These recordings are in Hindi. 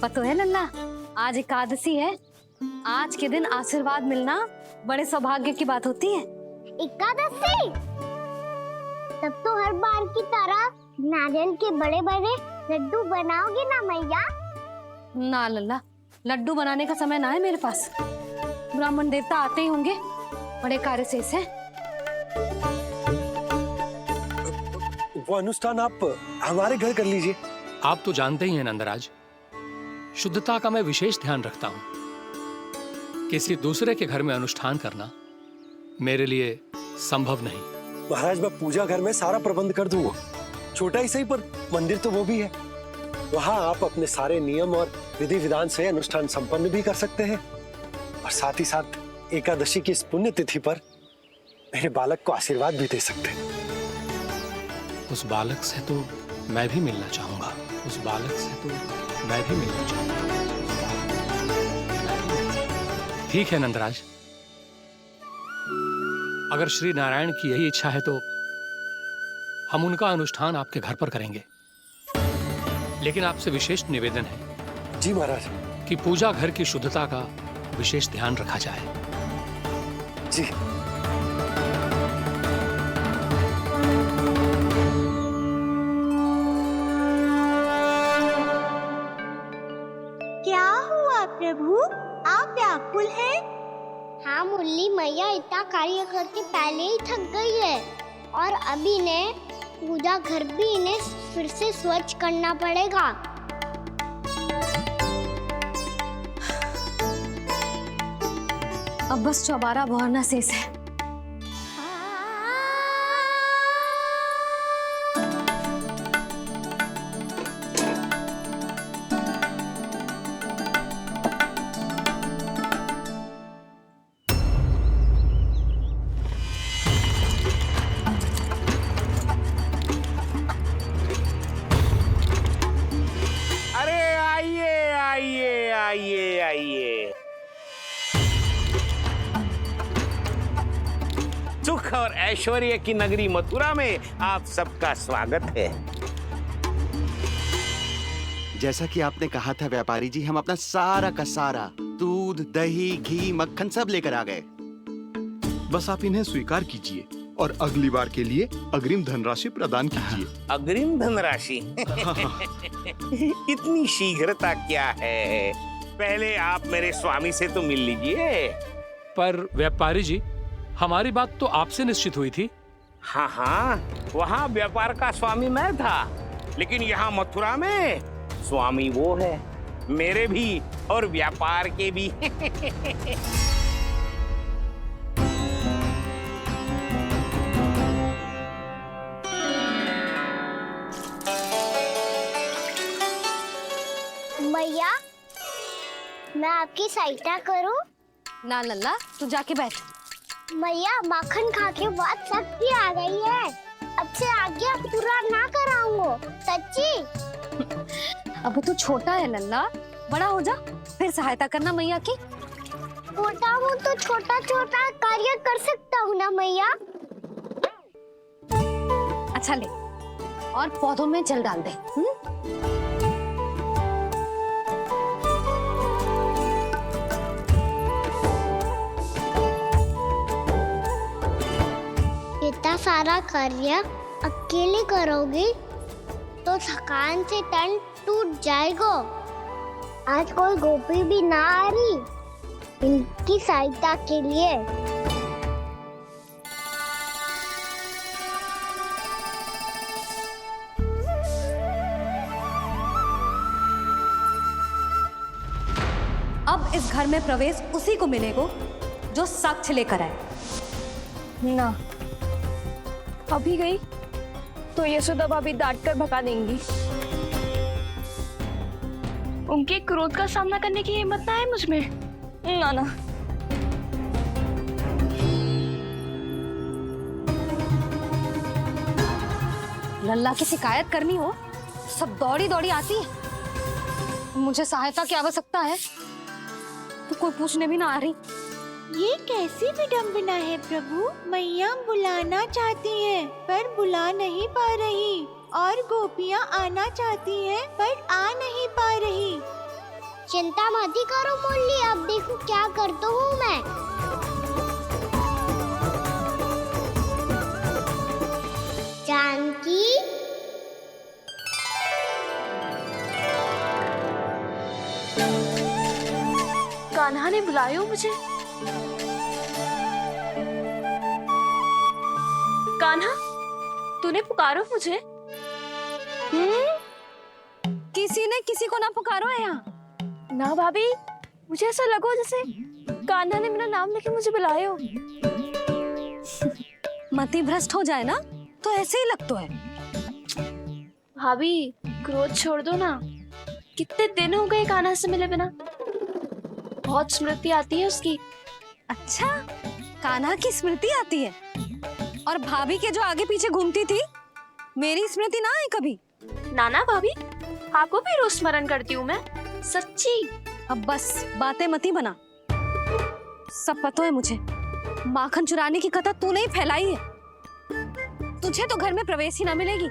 पता है लल्ला, आज एकादशी है। आज के दिन आशीर्वाद मिलना बड़े सौभाग्य की बात होती है। एकादशी? तब तो हर बार की तरह नारियल के बड़े बड़े लड्डू बनाओगे ना मैया? ना लल्ला, लड्डू बनाने का समय ना है मेरे पास। ब्राह्मण देवता आते ही होंगे, बड़े कार्य शेष है। वो अनुष्ठान आप हमारे घर कर लीजिए। आप तो जानते ही हैं नंदराज, शुद्धता का मैं विशेष ध्यान रखता हूं। किसी दूसरे के घर में अनुष्ठान करना मेरे लिए संभव नहीं। महाराज, मैं पूजा घर में सारा प्रबंध कर दूंगा। छोटा ही सही, पर मंदिर तो वो भी है। वहां आप अपने सारे नियम और विधि विधान से अनुष्ठान संपन्न भी कर सकते हैं, और साथ ही साथ एकादशी की इस पुण्य तिथि पर मेरे बालक को आशीर्वाद भी दे सकते हैं। उस बालक से तो मैं भी मिलना चाहूंगा। उस बालक से तो मैं भी मिलना चाहूंगा। ठीक है नंदराज, अगर श्री नारायण की यही इच्छा है तो हम उनका अनुष्ठान आपके घर पर करेंगे। लेकिन आपसे विशेष निवेदन है जी महाराज, कि पूजा घर की शुद्धता का विशेष ध्यान रखा जाए। जी। क्या हुआ प्रभु, आप व्याकुल हैं? हाँ मुरली, मैया इतना कार्य करके पहले ही थक गई है, और अभी इन्हें पूजा घर भी इन्हें फिर से स्वच्छ करना पड़ेगा। अब बस चौबारा बहारना शेष है। आइए। सुख और ऐश्वर्य की नगरी मथुरा में आप सबका स्वागत है। जैसा कि आपने कहा था व्यापारी जी, हम अपना सारा का सारा दूध, दही, घी, मक्खन सब लेकर आ गए। बस आप इन्हें स्वीकार कीजिए और अगली बार के लिए अग्रिम धनराशि प्रदान कीजिए। अग्रिम धनराशि? इतनी शीघ्रता क्या है? पहले आप मेरे स्वामी से तो मिल लीजिए। पर व्यापारी जी, हमारी बात तो आपसे निश्चित हुई थी। हाँ, वहाँ व्यापार का स्वामी मैं था, लेकिन यहाँ मथुरा में स्वामी वो है, मेरे भी और व्यापार के भी। मैया, मैं आपकी सहायता करूं? ना लल्ला, तू जाके बैठ। मैया, माखन खा के बहुत शक्ति आ गई है। अब से आगे पूरा ना कराऊंगा, सच्ची। अब तू छोटा है लल्ला, बड़ा हो जा फिर सहायता करना मैया की। छोटा हूँ तो छोटा छोटा कार्य कर सकता हूँ ना मैया। अच्छा ले, और पौधों में जल डाल दे। इतना सारा कार्य अकेले करोगे तो थकान से तन टूट जाएगा। आज कोई गोपी भी ना आ रही इनकी सहायता के लिए। अब इस घर में प्रवेश उसी को मिलेगा जो साक्ष्य लेकर आए। ना, अभी गई तो यशोदा भाभी डांट कर भगा देंगी। उनके क्रोध का सामना करने की हिम्मत ना है मुझमें। ना ना, लल्ला की शिकायत करनी हो सब दौड़ी दौड़ी आती है। मुझे सहायता की आवश्यकता है तो कोई पूछने भी ना आ रही। ये कैसी विडंबना है प्रभु। मैया बुलाना चाहती हैं पर बुला नहीं पा रही, और गोपियाँ आना चाहती हैं पर आ नहीं पा रही। चिंता मत ही करो मुरली, अब देखो क्या करता हूँ मैं। जानकी, कान्हा ने बुलाया मुझे। कान्हा, तूने पुकारो मुझे। किसी ने किसी को ना पुकारो है यहाँ। ना भाभी, मुझे ऐसा लगो जैसे कान्हा ने मेरा नाम लेके मुझे बुलाया हो। मति भ्रष्ट हो जाए ना तो ऐसे ही लगता है। भाभी, क्रोध छोड़ दो ना। कितने दिन हो गए कान्हा से मिले बिना। बहुत स्मृति आती है उसकी। अच्छा, कान्हा की स्मृति आती है? और भाभी के जो आगे पीछे घूमती थी, मेरी स्मृति ना आई कभी? नाना भाभी, आपको भी रोज स्मरण करती हूँ मैं, सच्ची। अब बस बातें मत ही बना। सब पता है मुझे। माखन चुराने की कथा तूने ही फैलाई है। तुझे तो घर में प्रवेश ही ना मिलेगी।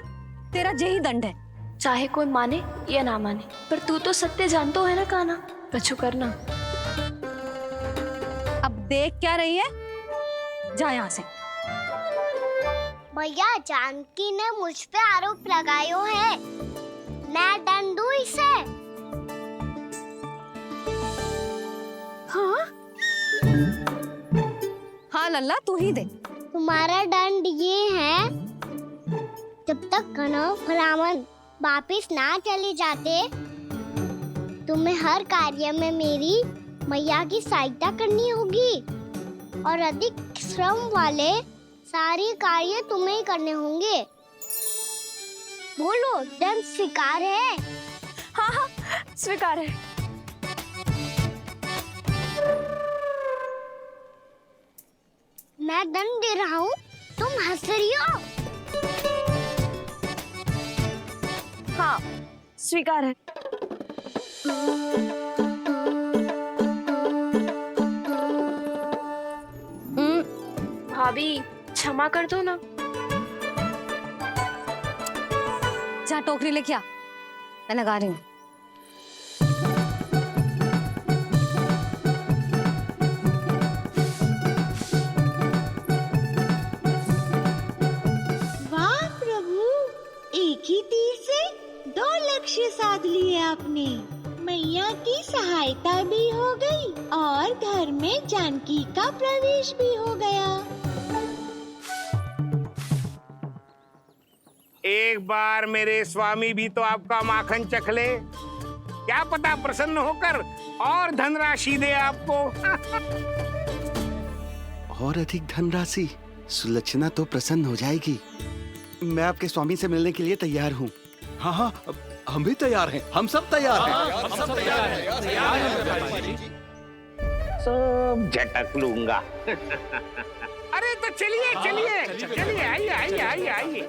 तेरा यही दंड है। चाहे कोई माने या ना माने, पर तू तो सत्य जानतो है ना कान्हा। कछु करना। अब देख क्या रही है, जा यहाँ से। भैया, जानकी ने मुझ पे आरोप लगायो है। मैं दंड दूं इसे? हाँ हाँ लल्ला, तू ही दे। तुम्हारा दंड ये है, जब तक कनव ब्राह्मण वापिस ना चले जाते, तुम्हें हर कार्य में मेरी मैया की सहायता करनी होगी और अधिक श्रम वाले सारे कार्य तुम्हें ही करने होंगे। बोलो, दंड स्वीकार है? हाँ हाँ, स्वीकार है। मैं दंड दे रहा हूँ, तुम हंस रही हो? हाँ, स्वीकार है। भाभी, क्षमा कर दो ना। जा टोकरी लेके आ, मैं लगा रही हूँ। वाह प्रभु, एक ही तीर से 2 लक्ष्य साध लिए आपने। मैया की सहायता भी हो गई और घर में जानकी का प्रवेश भी हो गया। एक बार मेरे स्वामी भी तो आपका माखन चख ले, क्या पता प्रसन्न होकर और धनराशि दे आपको। और अधिक धनराशि? सुलक्षणा तो प्रसन्न हो जाएगी। मैं आपके स्वामी से मिलने के लिए तैयार हूँ। हाँ हाँ, हम भी तैयार हैं। हम सब तैयार हैं। हम सब तैयार हैं। सब झटक लूंगा। अरे तो चलिए चलिए चलिए, आइए आइए आइए आइए।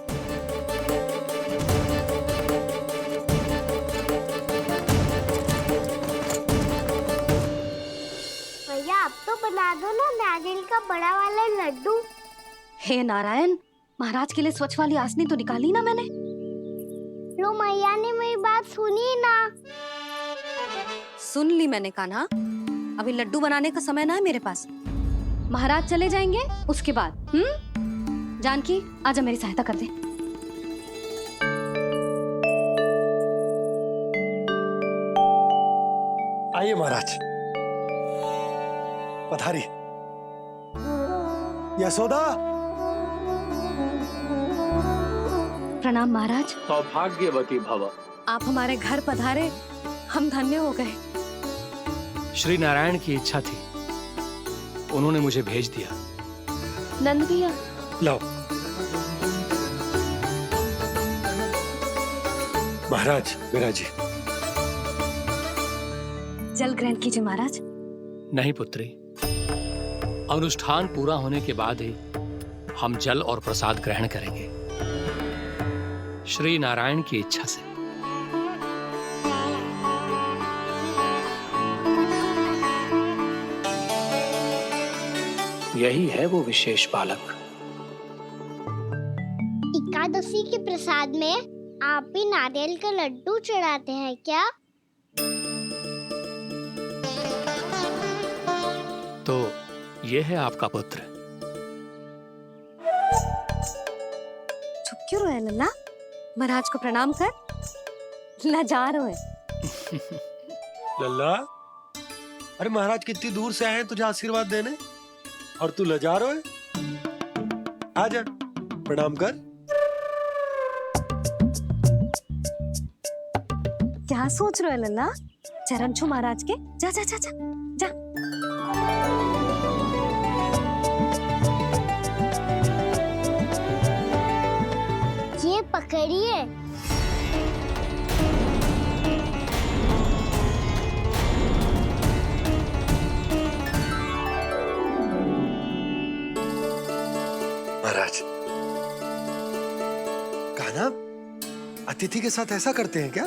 भैया, अब तो बना दो ना नारियल का बड़ा वाला लड्डू। हे नारायण, महाराज के लिए स्वच्छ वाली आसनी तो निकाली ना मैंने। लो, मैया ने मेरी बात सुनी ना। सुन ली मैंने कान्हा। अभी लड्डू बनाने का समय ना है मेरे पास। महाराज चले जाएंगे उसके बाद। जानकी, आजा मेरी सहायता कर दे। आइए महाराज, पधारी। यशोदा। प्रणाम महाराज। सौभाग्यवती भव। आप हमारे घर पधारे, हम धन्य हो गए। श्री नारायण की इच्छा थी, उन्होंने मुझे भेज दिया। नंद भैया, लाओ। महाराज, मेरा जी। जल ग्रहण कीजिए महाराज। नहीं पुत्री, अनुष्ठान पूरा होने के बाद ही हम जल और प्रसाद ग्रहण करेंगे, श्री नारायण की इच्छा से। यही है वो विशेष बालक। एकादशी के प्रसाद में आप भी नारियल का लड्डू चढ़ाते हैं क्या? तो ये है आपका पुत्र। चुप क्यों रहे लल्ला? महाराज को प्रणाम कर। लाजा रहे है। लल्ला, अरे महाराज कितनी दूर से आए हैं तुझे आशीर्वाद देने, और तू लजा रहा है? आजा, प्रणाम कर। क्या सोच रहे हो लल्ला? चरण छू महाराज के। जा जा जा जा जा। ये पकड़िए। महाराज, कान्हा, अतिथि के साथ ऐसा करते हैं क्या?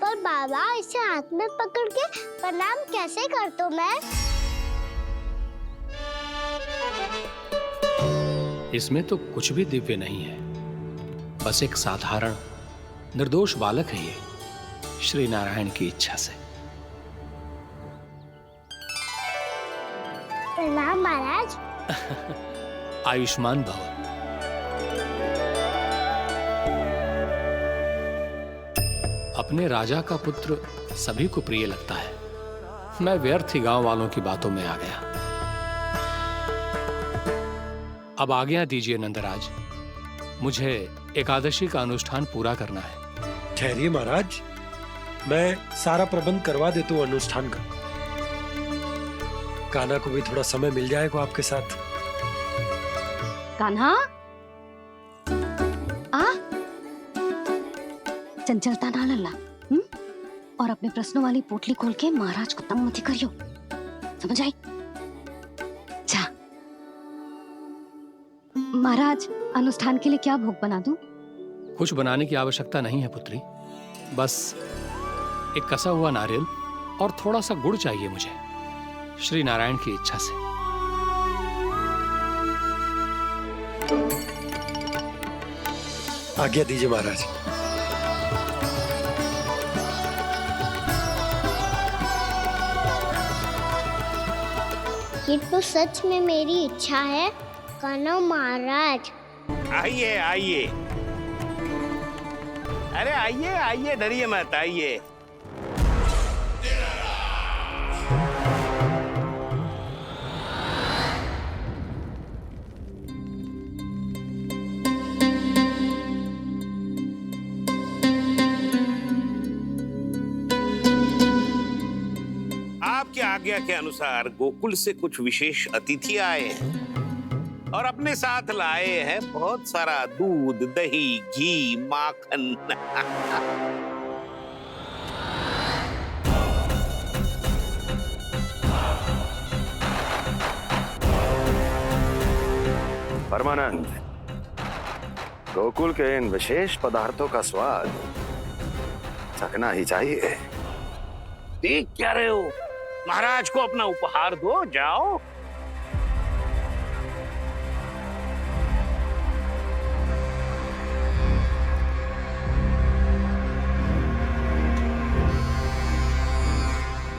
पर बाबा, इसे हाथ में पकड़ के प्रणाम कैसे करता हूँ मैं? इसमें तो कुछ भी दिव्य नहीं है, बस एक साधारण निर्दोष बालक है ये, श्री नारायण की इच्छा से। प्रणाम महाराज। आयुष्मान भव। अपने राजा का पुत्र सभी को प्रिय लगता है। मैं व्यर्थ ही गांव वालों की बातों में आ गया। अब आज्ञा दीजिए नंदराज, मुझे एकादशी का अनुष्ठान पूरा करना है। ठहरिए महाराज, मैं सारा प्रबंध करवा देता हूँ अनुष्ठान का। कान्हा को भी थोड़ा समय मिल जाएगा आपके साथ। कान्हा, आ चंचलता ना लल्ला। और अपने प्रश्नों वाली पोटली खोल के महाराज को तंग मत करियो, समझ आई? जा। महाराज, अनुष्ठान के लिए क्या भोग बना दूं? कुछ बनाने की आवश्यकता नहीं है पुत्री, बस एक कसा हुआ नारियल और थोड़ा सा गुड़ चाहिए मुझे, श्री नारायण की इच्छा से। आज्ञा दीजिए महाराज। ये तो सच में मेरी इच्छा है कान्हा महाराज। आइए आइए, अरे आइए आइए, डरिए मत, आइए। आपकी आज्ञा के अनुसार गोकुल से कुछ विशेष अतिथि आए हैं और अपने साथ लाए हैं बहुत सारा दूध, दही, घी, माखन। परमानंद, गोकुल के इन विशेष पदार्थों का स्वाद चखना ही चाहिए। देख क्या रहे हो? महाराज को अपना उपहार दो, जाओ।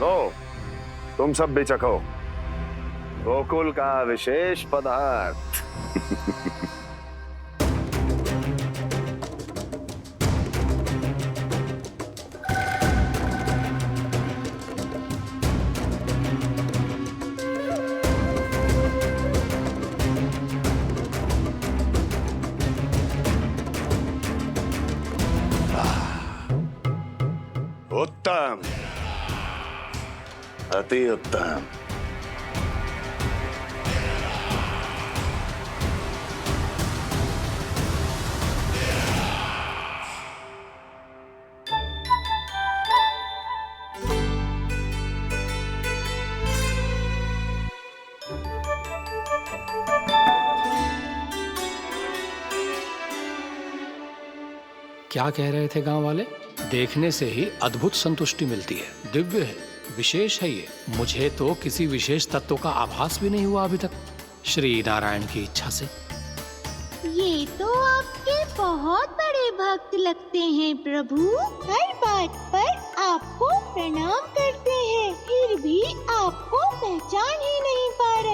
लो, तुम सब भी चखो गोकुल का विशेष पदार्थ। उत्तम, अति उत्तम। क्या कह रहे थे गांव वाले? देखने से ही अद्भुत संतुष्टि मिलती है, दिव्य है, विशेष है ये। मुझे तो किसी विशेष तत्व का आभास भी नहीं हुआ अभी तक, श्री नारायण की इच्छा से। ये तो आपके बहुत बड़े भक्त लगते हैं प्रभु। हर बात पर आपको प्रणाम करते हैं, फिर भी आपको पहचान ही नहीं पा रहे।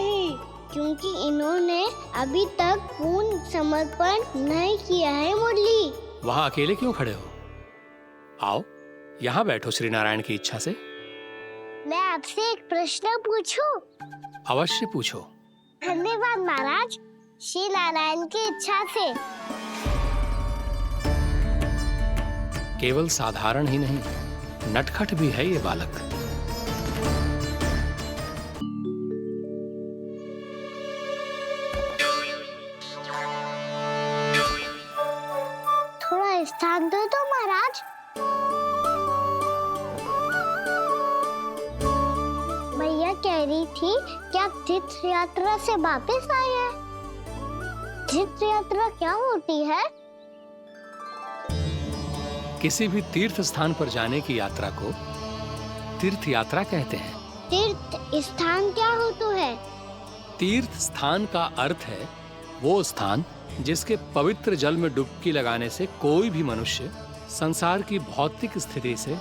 क्योंकि इन्होंने अभी तक पूर्ण समर्पण नहीं किया है मुरली। वहां अकेले क्यों खड़े हो? आओ यहाँ बैठो श्री नारायण की इच्छा से। मैं आपसे एक प्रश्न पूछूं? अवश्य पूछो। धन्यवाद महाराज। श्री नारायण की इच्छा से। केवल साधारण ही नहीं, नटखट भी है ये बालक। थोड़ा स्थान दो तो महाराज। मैया कह रही थी कि आप तीर्थ यात्रा से वापस आए हैं। तीर्थ यात्रा क्या होती है? किसी भी तीर्थ स्थान पर जाने की यात्रा को तीर्थ यात्रा कहते हैं। तीर्थ स्थान क्या होता है? तीर्थ स्थान का अर्थ है वो स्थान जिसके पवित्र जल में डुबकी लगाने से कोई भी मनुष्य संसार की भौतिक स्थिति से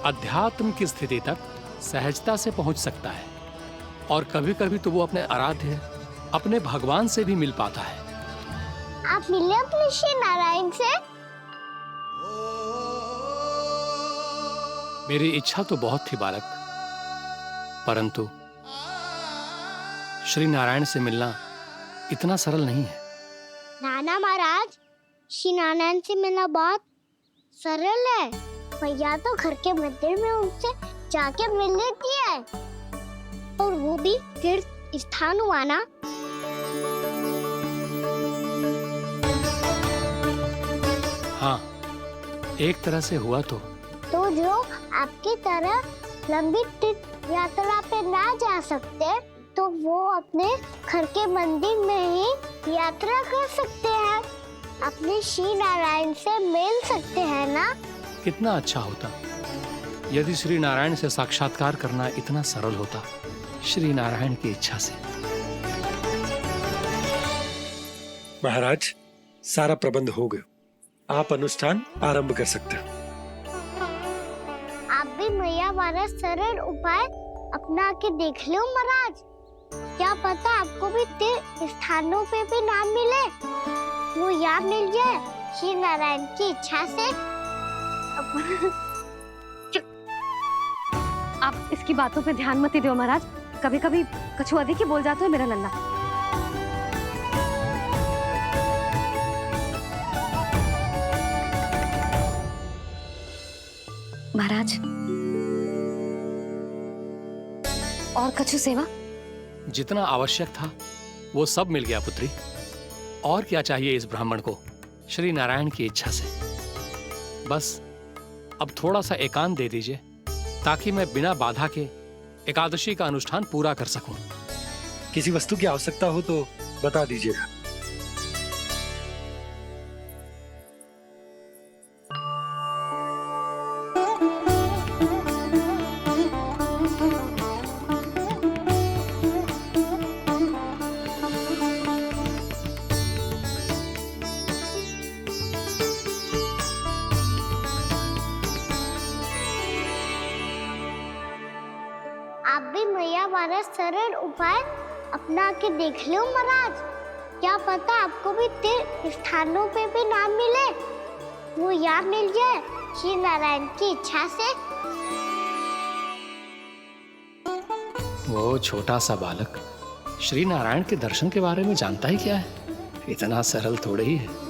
अध्यात्म की स्थिति तक सहजता से पहुंच सकता है, और कभी-कभी तो वो अपने आराध्य, अपने भगवान से भी मिल पाता है। आप मिले अपने श्री नारायण से? मेरी इच्छा तो बहुत थी बालक, परंतु श्री नारायण से मिलना इतना सरल नहीं है। नाना महाराज, श्री नारायण से मिलना बहुत सरल है। भैया तो घर के मंदिर में उनसे जाके मिल लेती है, और वो भी तीर्थ स्थान हुआ ना। हाँ, एक तरह से हुआ तो जो आपकी तरह लंबी तीर्थ यात्रा पे ना जा सकते, तो वो अपने घर के मंदिर में ही यात्रा कर सकते हैं, अपने श्री नारायण से मिल सकते हैं ना। कितना अच्छा होता यदि श्री नारायण से साक्षात्कार करना इतना सरल होता। श्री नारायण की इच्छा से। महाराज, सारा प्रबंध हो गया, आप अनुष्ठान आरंभ कर सकते हैं। आप भी मैया वाला सरल उपाय अपना के देख लो महाराज। क्या पता आपको भी तीर्थ स्थानों पे भी नाम मिले, वो यहाँ मिल जाए श्री नारायण की इच्छा से। आप इसकी बातों पे ध्यान मत दो महाराज। कभी कभी कछु अधिक ही बोल जाते हो मेरा लल्ला। महाराज, और कछु सेवा? जितना आवश्यक था वो सब मिल गया पुत्री। और क्या चाहिए इस ब्राह्मण को श्री नारायण की इच्छा से? बस अब थोड़ा सा एकांत दे दीजिए, ताकि मैं बिना बाधा के एकादशी का अनुष्ठान पूरा कर सकूं। किसी वस्तु की आवश्यकता हो तो बता दीजिएगा। आप भी मैया वाला सरल उपाय अपना के देख लो महाराज। क्या पता आपको भी तीर्थ स्थानों पे भी नाम मिले, वो यहाँ मिल जाए श्री नारायण की इच्छा से। वो छोटा सा बालक श्री नारायण के दर्शन के बारे में जानता ही क्या है? इतना सरल थोड़े ही है।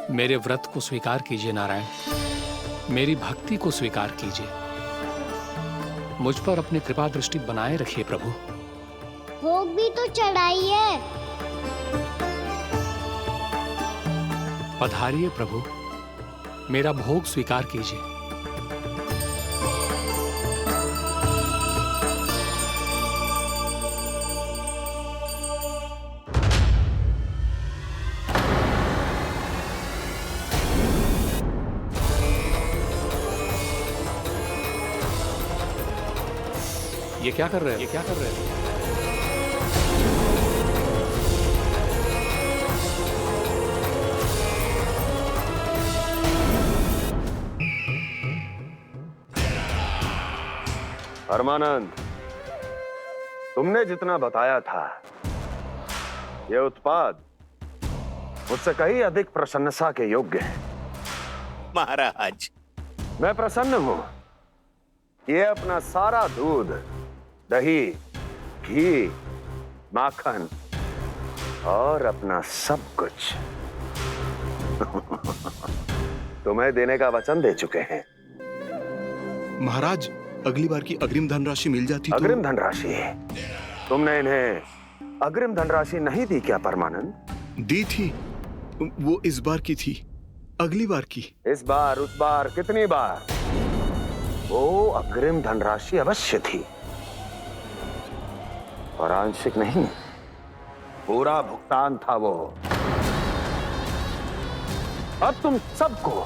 मेरे व्रत को स्वीकार कीजिए नारायण, मेरी भक्ति को स्वीकार कीजिए। मुझ पर अपनी कृपा दृष्टि बनाए रखिए प्रभु। भोग भी तो चढ़ाइए। पधारिए प्रभु, मेरा भोग स्वीकार कीजिए। ये क्या कर रहे हैं? ये क्या कर रहे हैं? परमानंद, तुमने जितना बताया था, यह उत्पाद मुझसे कहीं अधिक प्रशंसा के योग्य है। महाराज, मैं प्रसन्न हूं। ये अपना सारा दूध, दही, घी, माखन और अपना सब कुछ तुम्हें देने का वचन दे चुके हैं। महाराज, अगली बार की अग्रिम धनराशि मिल जाती तो। अग्रिम धनराशि? तुमने इन्हें अग्रिम धनराशि नहीं दी क्या परमानंद? दी थी, वो इस बार की थी, अगली बार की। इस बार, उस बार, कितनी बार? वो अग्रिम धनराशि अवश्य थी, और आंशिक नहीं, पूरा भुगतान था वो। अब तुम सबको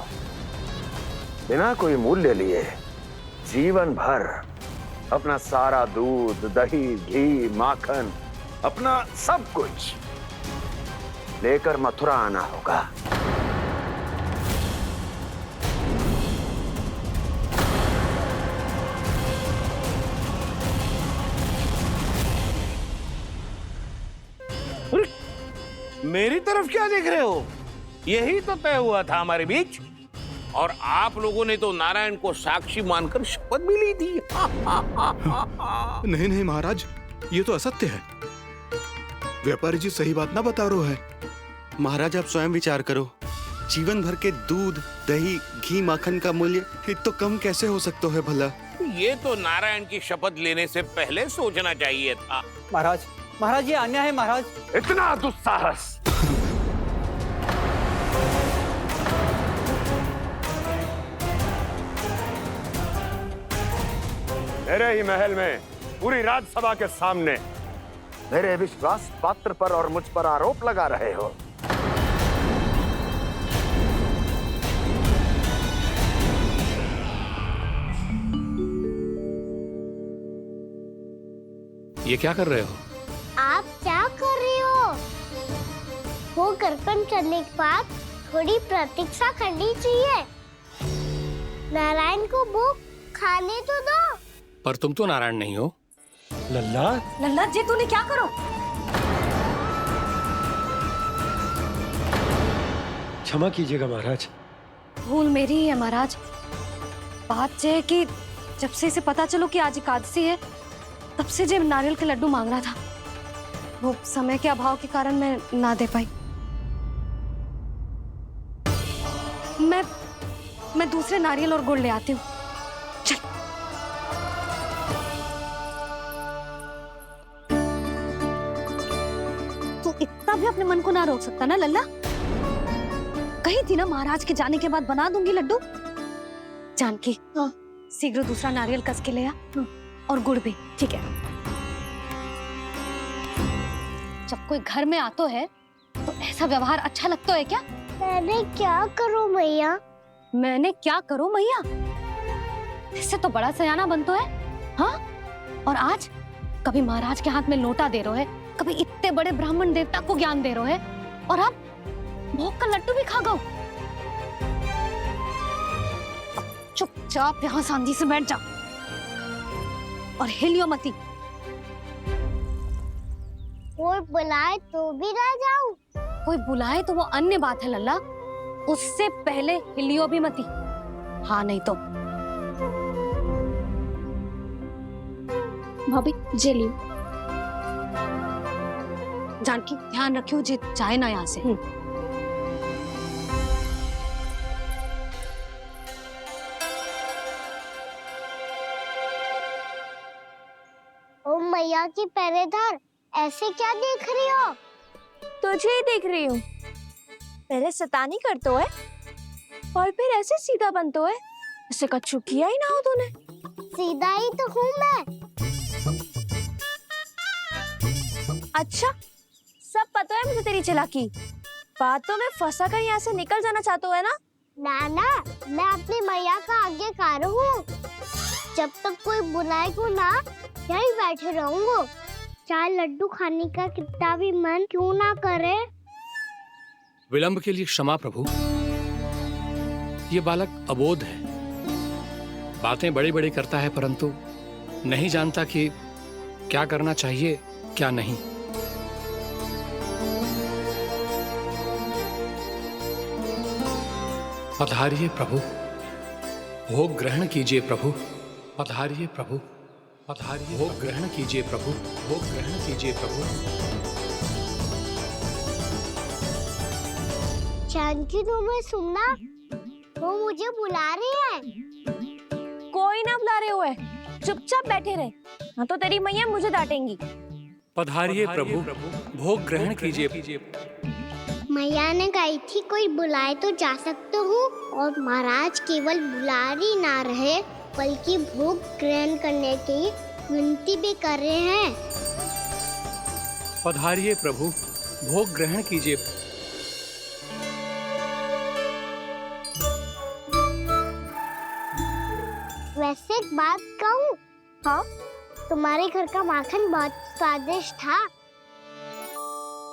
बिना कोई मूल्य लिए जीवन भर अपना सारा दूध, दही, घी, माखन, अपना सब कुछ लेकर मथुरा आना होगा। मेरी तरफ क्या देख रहे हो? यही तो तय हुआ था हमारे बीच, और आप लोगों ने तो नारायण को साक्षी मानकर शपथ भी ली थी। नहीं नहीं महाराज, ये तो असत्य है। व्यापारी जी सही बात ना बता रहे है। महाराज, आप स्वयं विचार करो। जीवन भर के दूध, दही, घी, माखन का मूल्य इतना कम कैसे हो सकता है भला? ये तो नारायण की शपथ लेने से पहले सोचना चाहिए था। महाराज, महाराज ये अन्याय है महाराज। इतना दुस्साहस! मेरे ही महल में पूरी राज्यसभा के सामने मेरे विश्वास पात्र पर और मुझ पर आरोप लगा रहे हो। ये क्या कर रहे हो? आप क्या कर रहे हो? वो करकन चलने के बाद थोड़ी प्रतीक्षा करनी चाहिए। नारायण को वो खाने तो दो। पर तुम तो नारायण नहीं हो। लल्ला, लल्ला जी, तूने क्या करो? क्षमा कीजिएगा महाराज। भूल मेरी ही है महाराज। बात यह है कि जब से इसे पता चलो कि आज एकादशी है, तब से जब नारियल के लड्डू मांग रहा था, वो समय के अभाव के कारण मैं ना दे पाई। मैं दूसरे नारियल और गुड़ ले आती हूँ। चल। तू इतना भी अपने मन को ना रोक सकता ना लल्ला? कही थी ना महाराज के जाने के बाद बना दूंगी लड्डू। जानकी, शीघ्र दूसरा नारियल कस के ले आ, और गुड़ भी। ठीक है। जब कोई घर में आतो है तो ऐसा व्यवहार अच्छा लगता है क्या? मैंने क्या करूं मैया? मैंने क्या करूं मैया? इससे तो बड़ा सयाना बनतो है। हाँ? और आज कभी महाराज के हाथ में लोटा दे रहे है, कभी इतने बड़े ब्राह्मण देवता को ज्ञान दे रहे है, और अब भोग का लड्डू भी खा गो। चुपचाप यहाँ सांधी से बैठ जा और हिलियो मती। कोई बुलाए तो भी ना जाऊं? कोई बुलाए तो वो अन्य बात है लल्ला, उससे पहले हिलियो भी मती। हाँ नहीं तो। भाभी जे लियो। जानकी, ध्यान रखियो जे जाए ना यहाँ से। ओ मैया की पहरेदार, ऐसे क्या देख रही हो? तुझे ही देख रही हूँ। पहले शैतानी करतो है और फिर ऐसे सीधा बनतो है। ऐसे कछु किया ही ना हो तूने। सीधा ही तो हूँ मैं। अच्छा, सब पता है मुझे तेरी चालाकी। बातों में फंसा कर यहाँ से निकल जाना चाहते है ना? नाना, मैं अपनी मैया का आज्ञाकार हूँ। जब तक कोई बुलाए को ना, यही बैठे रहूंगा। चाहे लड्डू खाने का कितना भी मन क्यों ना करे। विलंब के लिए क्षमा प्रभु। ये बालक अबोध है, बातें बड़ी बड़ी करता है, परंतु नहीं जानता कि क्या करना चाहिए क्या नहीं। पधारिए प्रभु, भोग ग्रहण कीजिए प्रभु। पधारिए प्रभु, पधारिए, भोग ग्रहण कीजिए प्रभु, भोग ग्रहण कीजिए प्रभु। जानकी तुम्हें सुनना, वो मुझे बुला रही है। कोई ना बुला रहे हुए, चुपचाप बैठे रहे, हाँ तो तेरी मैया मुझे डांटेंगी। पधारिए प्रभु, भोग ग्रहण कीजिए। मैया ने कही थी कोई बुलाए तो जा सकते हूँ, और महाराज केवल बुलारी ना रहे बल्कि भोग ग्रहण करने की विनती भी कर रहे हैं। पधारिए प्रभु, भोग ग्रहण कीजिए। वैसे एक बात कहूँ? हाँ? तुम्हारे घर का माखन बहुत स्वादिष्ट था।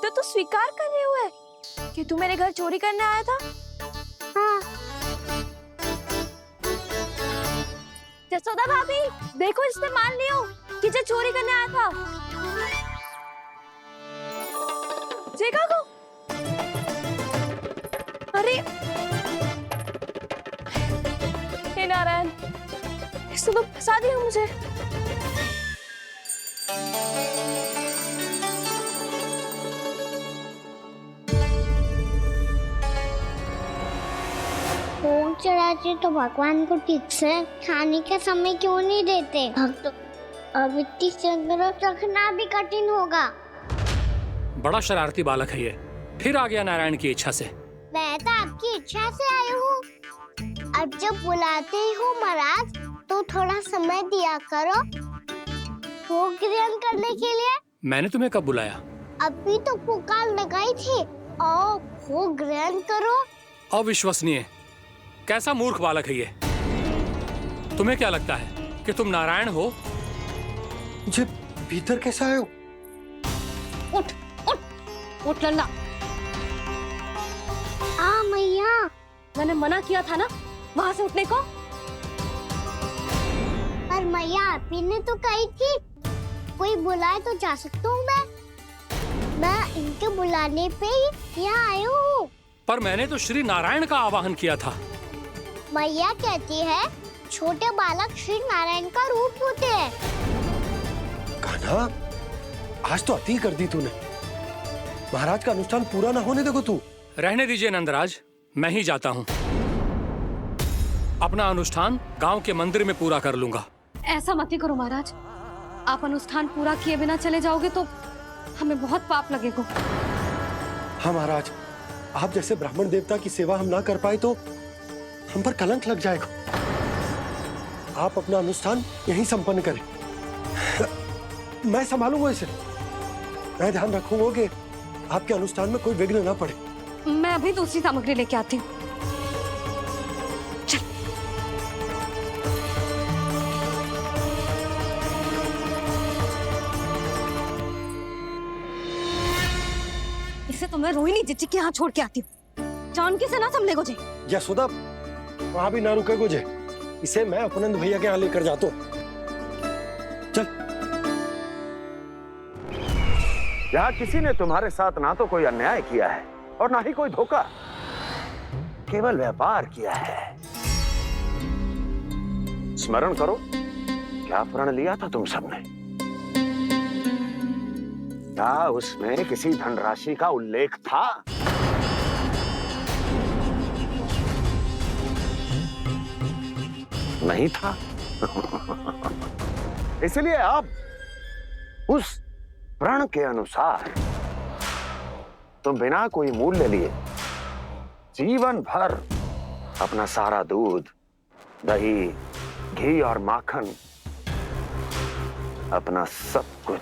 तो तू स्वीकार कर रहे हुए कि तू मेरे घर चोरी करने आया था? हाँ। जसोदा भाभी, देखो इसने मान लियो कि जो चोरी करने आया था। देखा को? अरे हे नारायण, इसने तो फंसा दिया मुझे। भोग चढ़ाते तो भगवान को ठीक से खाने का समय क्यों नहीं देते? भक्त अब इतनी संग्रह रखना भी कठिन होगा। बड़ा शरारती बालक है ये, फिर आ गया नारायण की इच्छा से। मैं तो आपकी इच्छा से आई हूँ। अब जब बुलाते हो महाराज तो थोड़ा समय दिया करो भोग ग्रहण करने के लिए। मैंने तुम्हें कब बुलाया? अभी तो पुकार लगाई थी, और भोग ग्रहण करो। अविश्वसनीय, कैसा मूर्ख बालक है ये। तुम्हें क्या लगता है कि तुम नारायण हो? मुझे भीतर कैसा आए हो? उठ उठ उठ लल्ला। मैया, मैंने मना किया था ना वहां से उठने को। पर मैया आपी ने तो कही थी कोई बुलाए तो जा सकता हूँ। मैं इनके बुलाने पे ही यहाँ आई हूँ। पर मैंने तो श्री नारायण का आवाहन किया था। मैया कहती है छोटे बालक श्री नारायण का रूप होते हैं। कान्हा, आज तो अति कर दी तूने। महाराज का अनुष्ठान पूरा ना होने देखो तू। रहने दीजिए नंदराज, मैं ही जाता हूँ। अपना अनुष्ठान गांव के मंदिर में पूरा कर लूंगा। ऐसा मत ही करो महाराज, आप अनुष्ठान पूरा किए बिना चले जाओगे तो हमें बहुत पाप लगेगा। हाँ महाराज, आप जैसे ब्राह्मण देवता की सेवा हम ना कर पाए तो हम पर कलंक लग जाएगा। आप अपना अनुष्ठान यहीं संपन्न करें, मैं संभालूंगा इसे। मैं ध्यान रखूंगा कि आपके अनुष्ठान में कोई विघ्न ना पड़े। मैं अभी दूसरी सामग्री लेके आती हूँ। इसे तो मैं रोहिणी जीजी के यहाँ छोड़ के आती हूँ। जानकी से ना संभले गोजे। यशोदा, वहां भी ना रुके गोजे। इसे मैं अपनंद भैया के यहाँ लेकर जाता हूँ। चल। यहाँ किसी ने तुम्हारे साथ ना तो कोई अन्याय किया है और ना ही कोई धोखा, केवल व्यापार किया है। स्मरण करो, क्या प्रण लिया था तुम सबने? क्या उसमें किसी धनराशि का उल्लेख था? नहीं था। इसलिए अब उस प्रण के अनुसार तुम बिना कोई मूल्य लिए जीवन भर अपना सारा दूध, दही, घी और माखन, अपना सब कुछ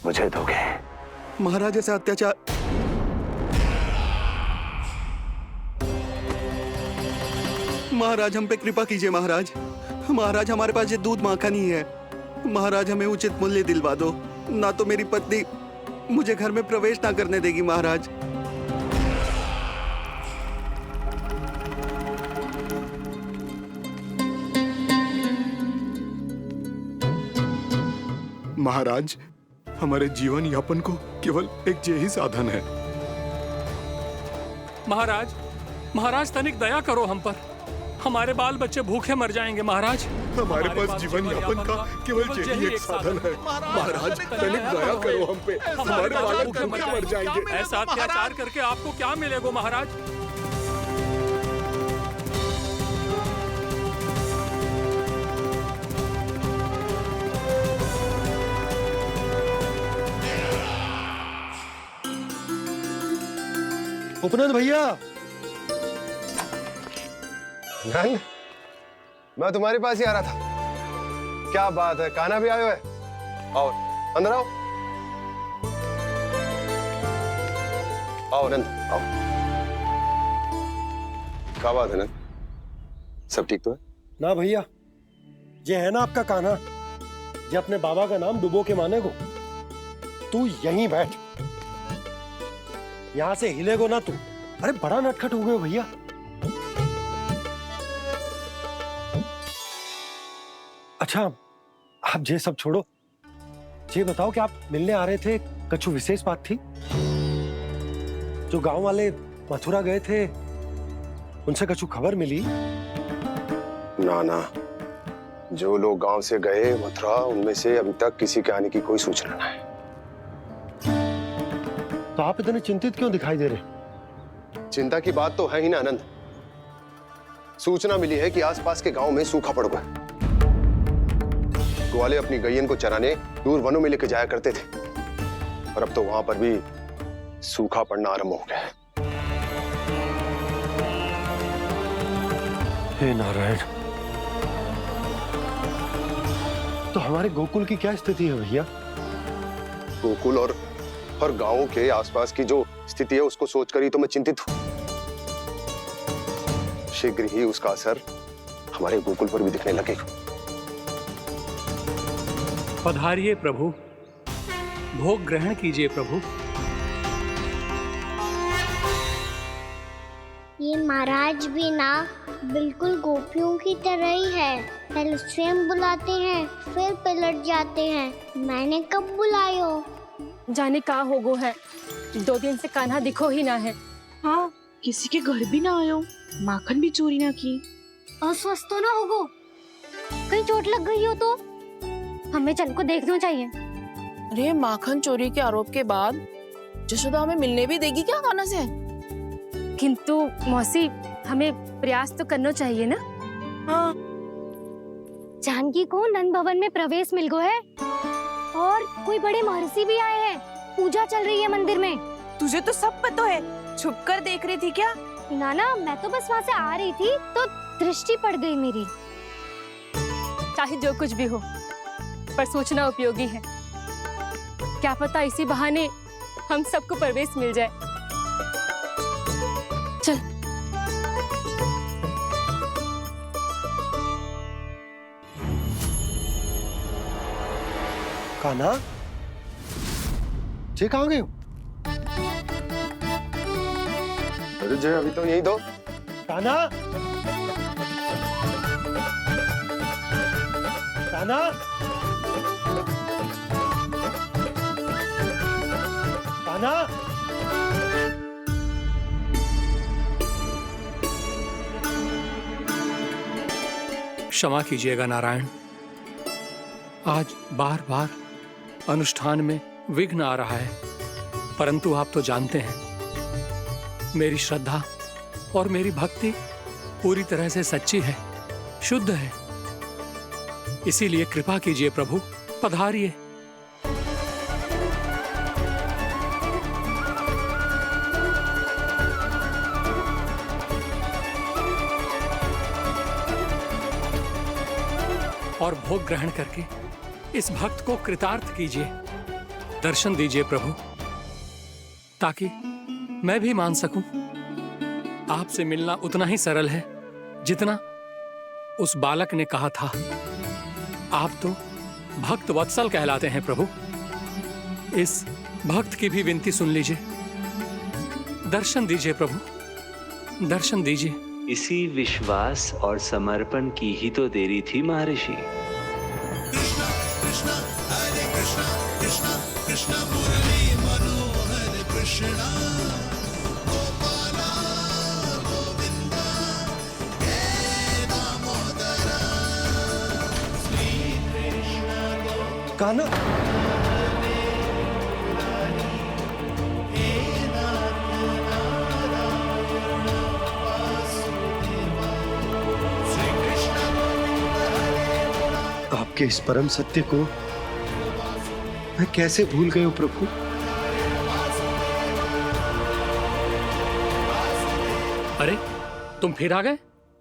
मुझे दोगे। महाराज ऐसा अत्याचार। महाराज हम पे कृपा कीजिए। महाराज, महाराज हमारे पास ये दूध माखन ही है। महाराज हमें उचित मूल्य दिलवा दो, ना तो मेरी पत्नी मुझे घर में प्रवेश ना करने देगी। महाराज महाराज, हमारे जीवन यापन को केवल एक यही साधन है। महाराज, महाराज तनिक दया करो हम पर। हमारे बाल बच्चे भूखे मर जाएंगे महाराज। हमारे पास जीवन यापन का केवल यही एक साधन है। महाराज तनिक दया करो हम पे, हमारे बालक भूखे मर जाएंगे। ऐसा अत्याचार करके आपको क्या मिलेगा महाराज? उपनंद भैया, नंद, मैं तुम्हारे पास ही आ रहा था। क्या बात है, कान्हा भी आयो है? आओ अंदर आओ। आओ नंद आओ। क्या बात है नंद, सब ठीक तो है? ना भैया, ये है ना आपका कान्हा, ये अपने बाबा का नाम डुबो के माने को। तू यहीं बैठ, यहां से हिलेगो ना तू। अरे बड़ा नटखट हो गए हो भैया। अच्छा, आप ये सब छोड़ो, ये बताओ कि आप मिलने आ रहे थे, कुछ विशेष बात थी? जो गांव वाले मथुरा गए थे, उनसे कुछ खबर मिली? ना ना, जो लोग गांव से गए मथुरा, उनमें से अभी तक किसी के आने की कोई सूचना नहीं है। तो आप इतने चिंतित क्यों दिखाई दे रहे? चिंता की बात तो है ही ना आनंद। सूचना मिली है कि आसपास के गांव में सूखा पड़ गया। ग्वाले अपनी गैयन को चराने दूर वनों में लेके जाया करते थे, और अब तो वहां पर भी सूखा पड़ना आरंभ हो गया है। हे नारायण, तो हमारे गोकुल की क्या स्थिति है भैया? गोकुल और गांवों के आसपास की जो स्थिति है उसको सोचकर ही तो मैं चिंतित हूं। शीघ्र ही उसका असर हमारे गोकुल पर भी दिखने लगेगा। पधारिए प्रभु, भोग ग्रहण कीजिए प्रभु। ये महाराज भी ना बिल्कुल गोपियों की तरह ही है। पहले स्वयं बुलाते हैं, फिर पलट जाते हैं। मैंने कब बुलायो? जाने का होगो है, 2 दिन से कान्हा दिखो ही ना है। हाँ, किसी के घर भी ना आयो, माखन भी चोरी ना की। अस्वस्थ तो ना होगो? कहीं चोट लग गई हो तो हमें चल को देखना चाहिए। अरे माखन चोरी के आरोप के बाद जशोदा हमें मिलने भी देगी क्या कान्हा से? किंतु मौसी, हमें प्रयास तो करना चाहिए ना। हाँ। जानकी को नंद भवन में प्रवेश मिल गो है, और कोई बड़े महर्षि भी आए हैं। पूजा चल रही है मंदिर में। तुझे तो सब पता है, छुप कर देख रही थी क्या? ना, मैं तो बस वहाँ से आ रही थी तो दृष्टि पड़ गई मेरी। चाहे जो कुछ भी हो, पर सूचना उपयोगी है। क्या पता इसी बहाने हम सबको प्रवेश मिल जाए। चल। कान्हा, जे कहाँ गए हो? अरे जय, अभी तो यही दो। कान्हा, कान्हा, कान्हा। क्षमा कीजिएगा नारायण, आज बार बार अनुष्ठान में विघ्न आ रहा है, परंतु आप तो जानते हैं मेरी श्रद्धा और मेरी भक्ति पूरी तरह से सच्ची है, शुद्ध है। इसीलिए कृपा कीजिए प्रभु, पधारिए। और भोग ग्रहण करके इस भक्त को कृतार्थ कीजिए। दर्शन दीजिए प्रभु, ताकि मैं भी मान सकूं आपसे मिलना उतना ही सरल है जितना उस बालक ने कहा था। आप तो भक्त वत्सल कहलाते हैं प्रभु। इस भक्त की भी विनती सुन लीजिए। दर्शन दीजिए प्रभु, दर्शन दीजिए। इसी विश्वास और समर्पण की ही तो देरी थी महर्षि। कृष्णा कृष्णा हरे कृष्णा कान्हा, आपके इस परम सत्य को मैं कैसे भूल गया हूं प्रभु। अरे तुम फिर आ गए?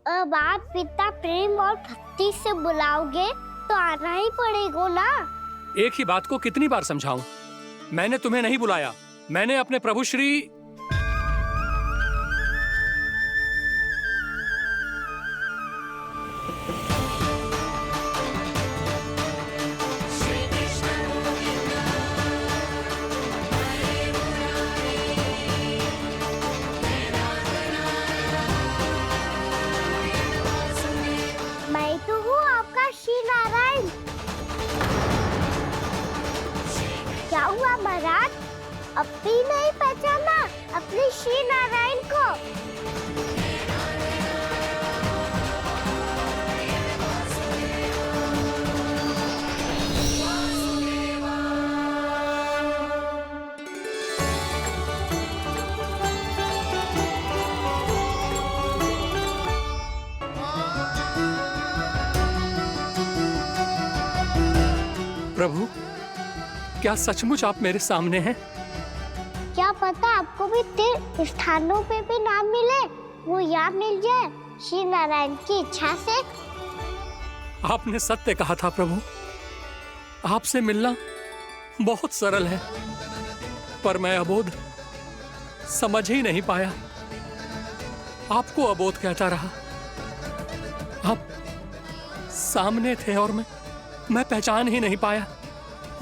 अब आप इतना प्रेम और भक्ति से बुलाओगे तो आना ही पड़ेगा ना। एक ही बात को कितनी बार समझाऊं? मैंने तुम्हें नहीं बुलाया, मैंने अपने प्रभु श्री मैं तो हूँ आपका श्री नारायण। क्या हुआ महाराज, अब भी नहीं पहचाना अपने श्री नारायण को? प्रभु, क्या सचमुच आप मेरे सामने हैं? क्या पता आपको भी तीर्थ स्थानों पे भी नाम मिले, वो यहाँ मिल जाए श्री नारायण की इच्छा से। आपने सत्य कहा था प्रभु, आपसे मिलना बहुत सरल है, पर मैं अबोध समझ ही नहीं पाया। आपको अबोध कहता रहा। आप सामने थे और मैं पहचान ही नहीं पाया।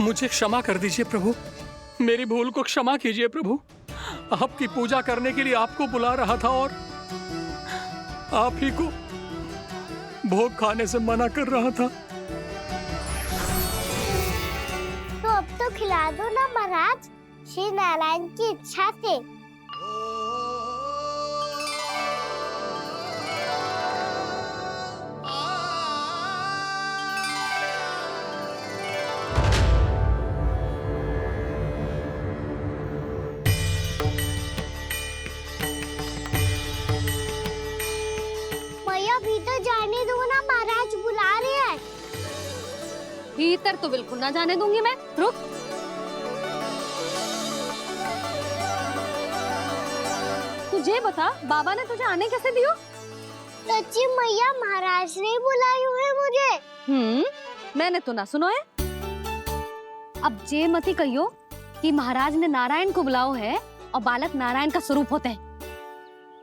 मुझे क्षमा कर दीजिए प्रभु, मेरी भूल को क्षमा कीजिए प्रभु। आपकी पूजा करने के लिए आपको बुला रहा था और आप ही को भोग खाने से मना कर रहा था। तो अब तो खिला दो ना महाराज, श्री नारायण की इच्छा से। भीतर जाने दो ना, महाराज बुला रहे हैं। भीतर तो बिल्कुल ना जाने दूंगी मैं, रुक। तुझे बता, बाबा ने तुझे आने कैसे दियो? सच्ची मैया, महाराज ने बुलाई हुई मुझे। मैंने तो ना सुनो है। अब जे मती कहियो कि महाराज ने नारायण को बुलाओ है और बालक नारायण का स्वरूप होते हैं।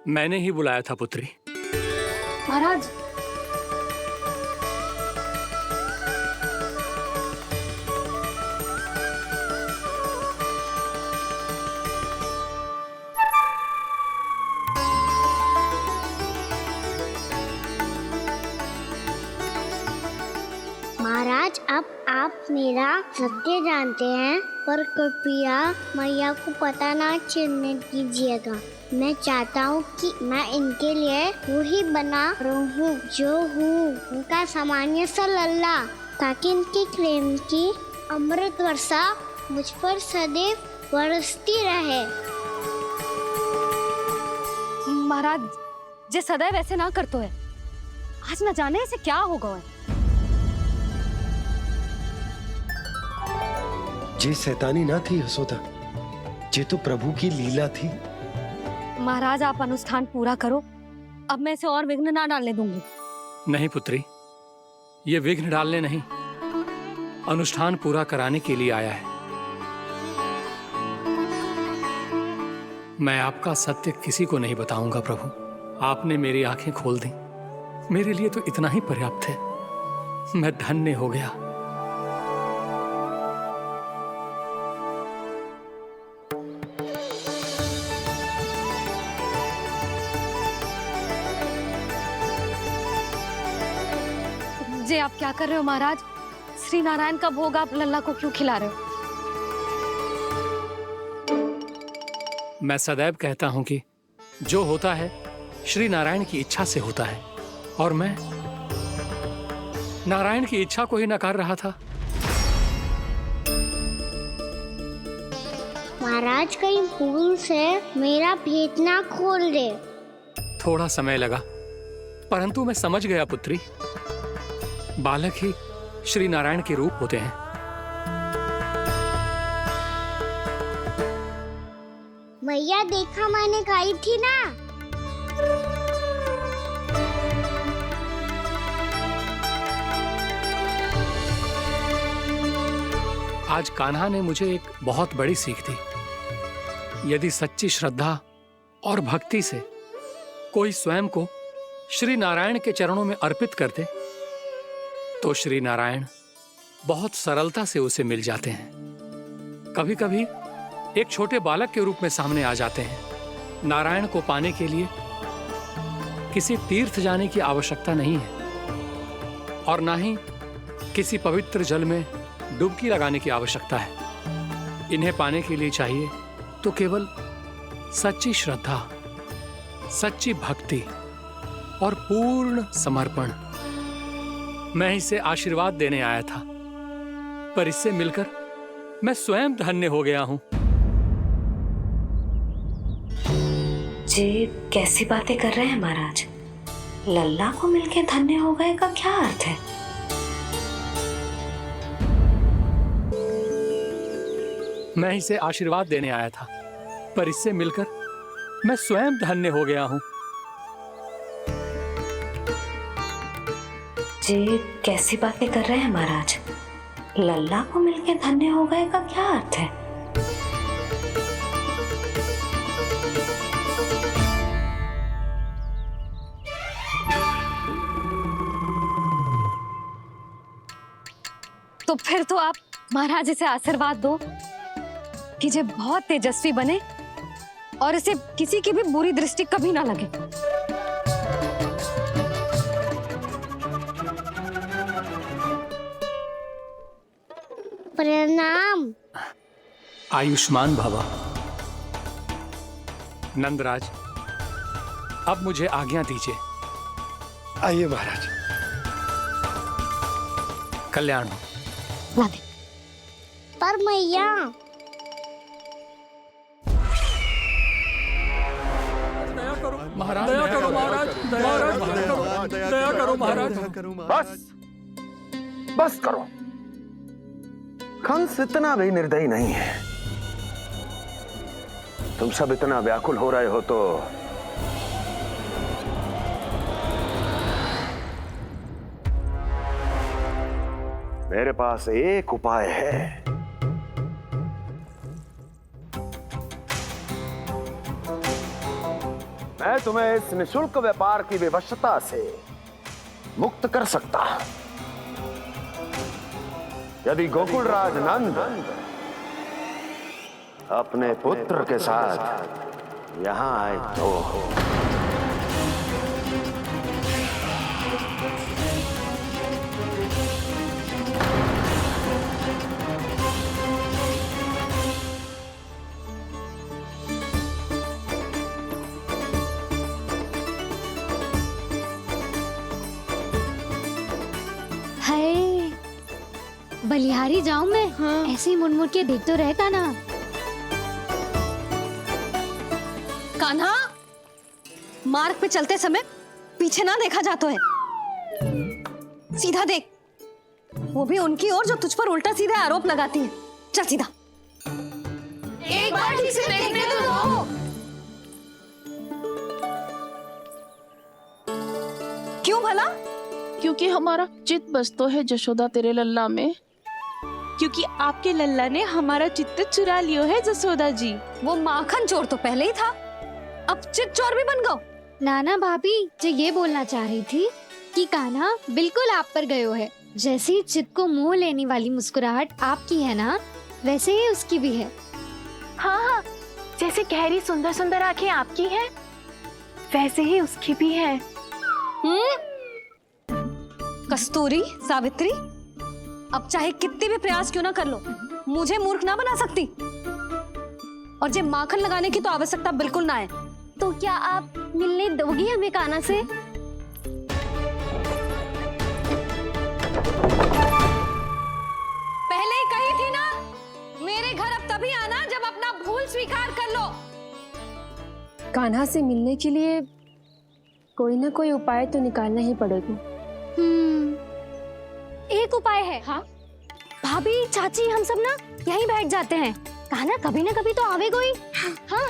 मैंने ही बुलाया था पुत्री। महाराज, महाराज, अब आप मेरा सत्य जानते हैं, पर कृपया मैया को पता ना चलने दीजिएगा। मैं चाहता हूँ कि मैं इनके लिए वही बना रहूँ जो हूँ, उनका सामान्य सा लल्ला, ताकि इनके प्रेम की अमृत वर्षा मुझ पर सदैव बरसती रहे। महाराज, जे सदैव ऐसे ना करतो है, आज न जाने इसे क्या होगा है। जे शैतानी ना थी यशोदा, जे तो प्रभु की लीला थी। महाराज, आप अनुष्ठान पूरा करो, अब मैं इसे और विघ्न ना डालने दूंगी। नहीं पुत्री, ये विघ्न डालने नहीं, अनुष्ठान पूरा कराने के लिए आया है। मैं आपका सत्य किसी को नहीं बताऊंगा प्रभु। आपने मेरी आंखें खोल दी, मेरे लिए तो इतना ही पर्याप्त है। मैं धन्य हो गया। जे आप क्या कर रहे हो महाराज? श्री नारायण का भोग आप लल्ला को क्यों खिला रहे हो? मैं सदैव कहता हूं कि जो होता है श्री नारायण की इच्छा से होता है, और मैं नारायण की इच्छा को ही नकार रहा था। महाराज कहीं भूल से मेरा भेद ना खोल दे। थोड़ा समय लगा, परंतु मैं समझ गया पुत्री। बालक ही श्री नारायण के रूप होते हैं। मैया देखा मैंने खाई थी ना। आज कान्हा ने मुझे एक बहुत बड़ी सीख दी। यदि सच्ची श्रद्धा और भक्ति से कोई स्वयं को श्री नारायण के चरणों में अर्पित कर दे, तो श्री नारायण बहुत सरलता से उसे मिल जाते हैं। कभी कभी एक छोटे बालक के रूप में सामने आ जाते हैं। नारायण को पाने के लिए किसी तीर्थ जाने की आवश्यकता नहीं है, और ना ही किसी पवित्र जल में डुबकी लगाने की आवश्यकता है। इन्हें पाने के लिए चाहिए तो केवल सच्ची श्रद्धा, सच्ची भक्ति और पूर्ण समर्पण। मैं इसे आशीर्वाद देने आया था, पर इससे मिलकर मैं स्वयं धन्य हो गया हूं। जी कैसी बातें कर रहे हैं महाराज? लल्ला को मिलके धन्य हो गए का क्या अर्थ है? मैं इसे आशीर्वाद देने आया था, पर इससे मिलकर मैं स्वयं धन्य हो गया हूं। जी कैसी बातें कर रहे हैं महाराज? लल्ला को मिलके धन्य हो गए का क्या अर्थ है? तो फिर तो आप महाराज इसे आशीर्वाद दो कि ये बहुत तेजस्वी बने और इसे किसी की भी बुरी दृष्टि कभी ना लगे। प्रणाम। आयुष्मान भव। नंदराज, अब मुझे आज्ञा दीजिए। आइए महाराज। कल्याण हो। पर मैया महाराज, दया करो महाराज, दया करो महाराज। बस बस करो। कंस इतना भी निर्दयी नहीं है। तुम सब इतना व्याकुल हो रहे हो तो मेरे पास एक उपाय है। मैं तुम्हें इस निःशुल्क व्यापार की विवशता से मुक्त कर सकता हूं, यदि गोकुलराज नंद अपने पुत्र के साथ यहां आए तो। बलिहारी जाऊं मैं? हाँ। ऐसे ही मुड़ के देख तो रहता ना। कान्हा, मार्ग पे चलते समय पीछे ना देखा जाता है। सीधा देख, वो भी उनकी ओर जो तुझ पर उल्टा सीधा आरोप लगाती है। चल सीधा। एक बार ठीक से देखने तो दो। क्यों भला? क्योंकि हमारा चित्त बसतो है जशोदा तेरे लल्ला में। क्योंकि आपके लल्ला ने हमारा चित्त चुरा लियो है जसोदा जी। वो माखन चोर तो पहले ही था, अब चित्त चोर भी बन गो। नाना भाभी जो ये बोलना चाह रही थी कि कान्हा बिल्कुल आप पर गयो है। जैसे ही चित्त को मोह लेने वाली मुस्कुराहट आपकी है ना, वैसे ही उसकी भी है। हाँ हाँ, जैसे गहरी सुंदर सुंदर आंखें आपकी हैं, वैसे ही उसकी भी है। कस्तूरी, सावित्री, अब चाहे कितने भी प्रयास क्यों ना कर लो, मुझे मूर्ख ना बना सकती। और जे माखन लगाने की तो आवश्यकता बिल्कुल ना है। तो क्या आप मिलने दोगी हमें कान्हा से? पहले ही कही थी ना, मेरे घर अब तभी आना जब अपना भूल स्वीकार कर लो। कान्हा से मिलने के लिए कोई ना कोई उपाय तो निकालना ही पड़ेगा। एक उपाय है। हाँ? भाभी, चाची, हम सब ना यहीं बैठ जाते हैं। कान्हा कभी ना कभी तो आवेगा ही। हाँ,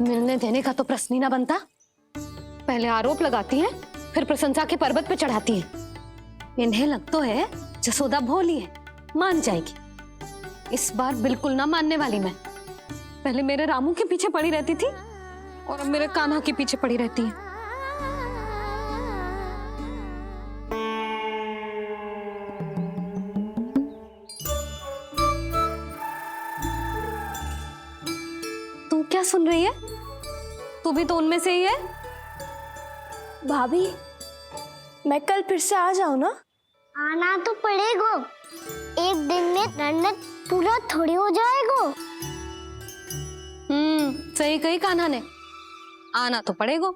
मिलने देने का तो प्रश्न ही ना बनता। पहले आरोप लगाती हैं, फिर प्रशंसा के पर्वत पे चढ़ाती हैं। इन्हें लग तो है जसोदा भोली है, मान जाएगी। इस बार बिल्कुल ना मानने वाली मैं। पहले मेरे रामू के पीछे पड़ी रहती थी और अब मेरे कान्हा के पीछे पड़ी रहती है। तू क्या सुन रही है? तू भी तो उनमें से ही है। भाभी, मैं कल फिर से आ जाऊं ना? आना तो पड़ेगा। एक दिन में रन्नत पूरा थोड़ी हो जाएगा। सही कही कान्हा ने, आना तो पड़ेगा।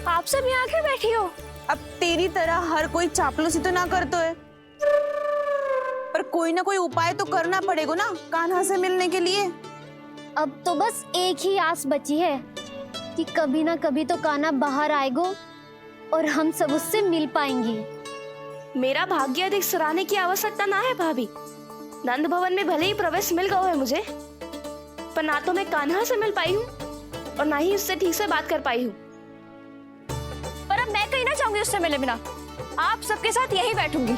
आप सब यहाँ क्यों बैठी हो? अब तेरी तरह हर कोई चापलूसी तो ना करतो है, पर कोई ना कोई उपाय तो करना पड़ेगा ना कान्हा से मिलने के लिए। अब तो बस एक ही आस बची है कि कभी ना कभी तो कान्हा बाहर आएगा और हम सब उससे मिल पाएंगे। मेरा भाग्य अधिक सराहने की आवश्यकता ना है भाभी। नंद भवन में भले ही प्रवेश मिल गया है मुझे, पर ना तो मैं कान्हा से मिल पाई हूँ और ना ही उससे ठीक से बात कर पाई हूँ। पर अब मैं कहीं ना चाहूंगी उससे मिले बिना। आप सबके साथ यहीं बैठूंगी।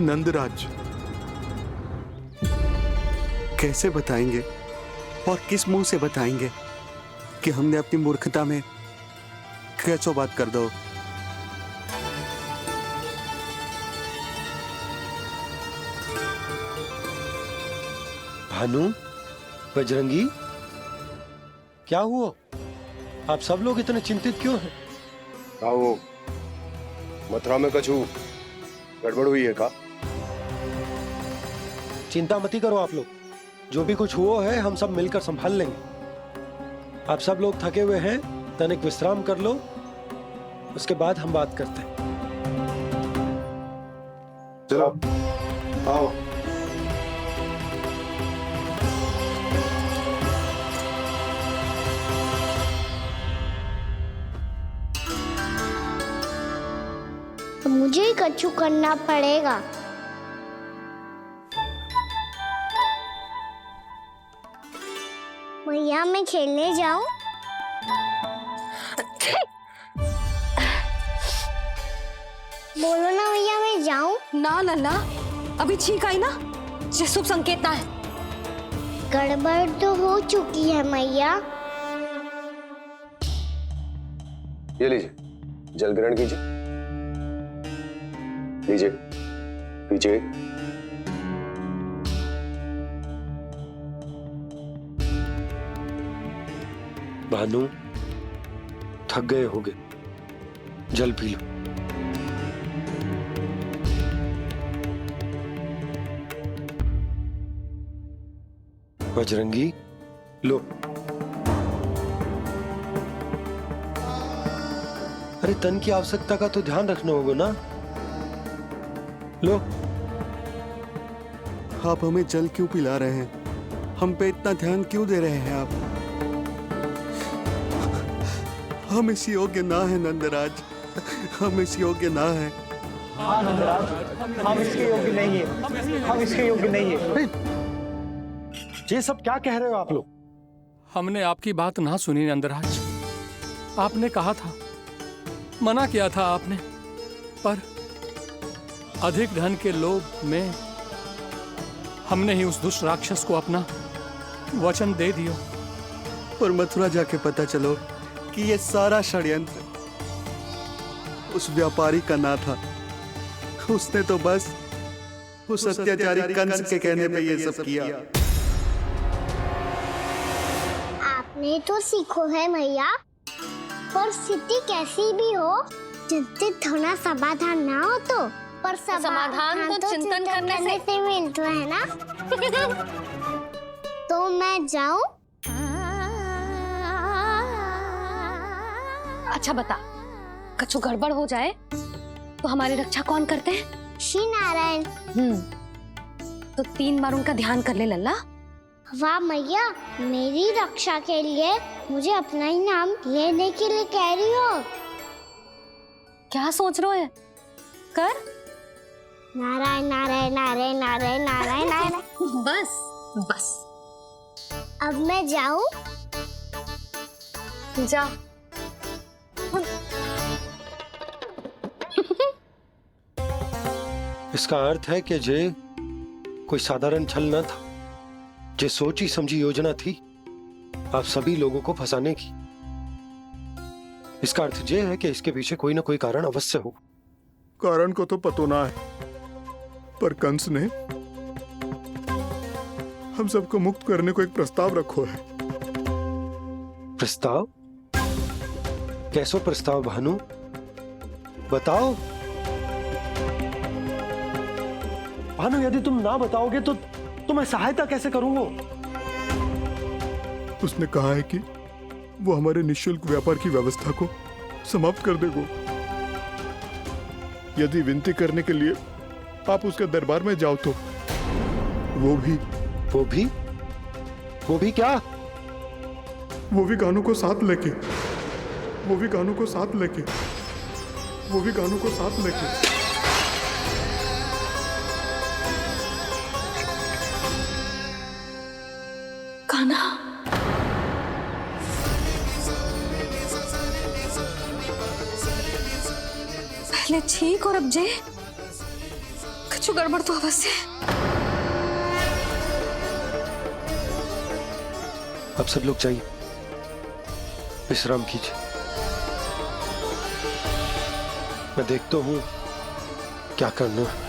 नंदराज, कैसे बताएंगे और किस मुंह से बताएंगे कि हमने अपनी मूर्खता में कैसो बात कर दो। भानु, बजरंगी, क्या हुआ? आप सब लोग इतने चिंतित क्यों हैं? आओ, मथुरा में कछु गड़बड़ हुई है का? चिंता मती करो आप लोग, जो भी कुछ हुआ है हम सब मिलकर संभाल लेंगे। आप सब लोग थके हुए हैं, तनिक विश्राम कर लो, उसके बाद हम बात करते हैं। चलो, आओ। तो मुझे ही कछु करना पड़ेगा। भैया, मैं खेलने जाऊं? बोलो ना भैया, मैं जाऊं? ना लल्ला, अभी छींक आई ना, ये शुभ संकेत ना है। गड़बड़ तो हो चुकी है मैया। ये लीजिए, जल ग्रहण कीजिए। लीजिए, पीछे। भानु, थक गए होगे, जल पी लो। बजरंगी, लो। अरे तन की आवश्यकता का तो ध्यान रखना होगा ना। लो। आप हमें जल क्यों पिला रहे हैं? हम पे इतना ध्यान क्यों दे रहे हैं आप? हम इस योग्य ना है नंदराज, हम इस योग्य ना है। हाँ नंदराज, हम इसके योग्य नहीं है, हम इसके योग्य नहीं है। ये सब क्या कह रहे हो आप लोग? हमने आपकी बात ना सुनी नंदराज। आपने कहा था, मना किया था आपने, पर अधिक धन के लोभ में हमने ही उस दुष्ट राक्षस को अपना वचन दे दिया। पर मथुरा जाके पता चलो कि ये सारा षड्यंत्र उस व्यापारी का ना था। उसने तो बस उस अत्याचारी कंस के कहने पे ये सब किया। आपने तो सीखो है भैया, पर स्थिति कैसी भी हो, चिंतित होना समाधान ना हो तो, पर समाधान तो चिंतन करने से मिलता है ना। तो मैं जाऊं? अच्छा बता, कछु गड़बड़ हो जाए तो हमारी रक्षा कौन करते हैं? श्री नारायण। तो 3 बार उनका ध्यान कर ले लल्ला। वाह मैया, मेरी रक्षा के लिए मुझे अपना ही नाम लेने के लिए कह रही हो? क्या सोच रहे हो? कर। नारायण नारायण नारायण नारायण नारायण नारायण। बस बस। अब मैं जाऊं? जा। इसका अर्थ है कि जे कोई साधारण छल न था, जे सोची समझी योजना थी आप सभी लोगों को फंसाने की। इसका अर्थ ये है कि इसके पीछे कोई ना कोई कारण अवश्य हो। कारण को तो पतो ना है, पर कंस ने हम सबको मुक्त करने को एक प्रस्ताव रखो है। प्रस्ताव? कैसो प्रस्ताव भानु, बताओ। भानु, यदि तुम ना बताओगे तो मैं सहायता कैसे करूंगा? उसने कहा है कि वो हमारे निःशुल्क व्यापार की व्यवस्था को समाप्त कर देगा यदि विनती करने के लिए आप उसके दरबार में जाओ तो। वो भी क्या? वो भी गानों को साथ लेके, वो भी गानों को साथ लेके, वो भी गानों को साथ लेके। कान्हा, पहले ठीक और अब जे कुछ गड़बड़ तो अवश्य। अब सब लोग जाइए, विश्राम कीजिए। मैं देखता हूं क्या करना है।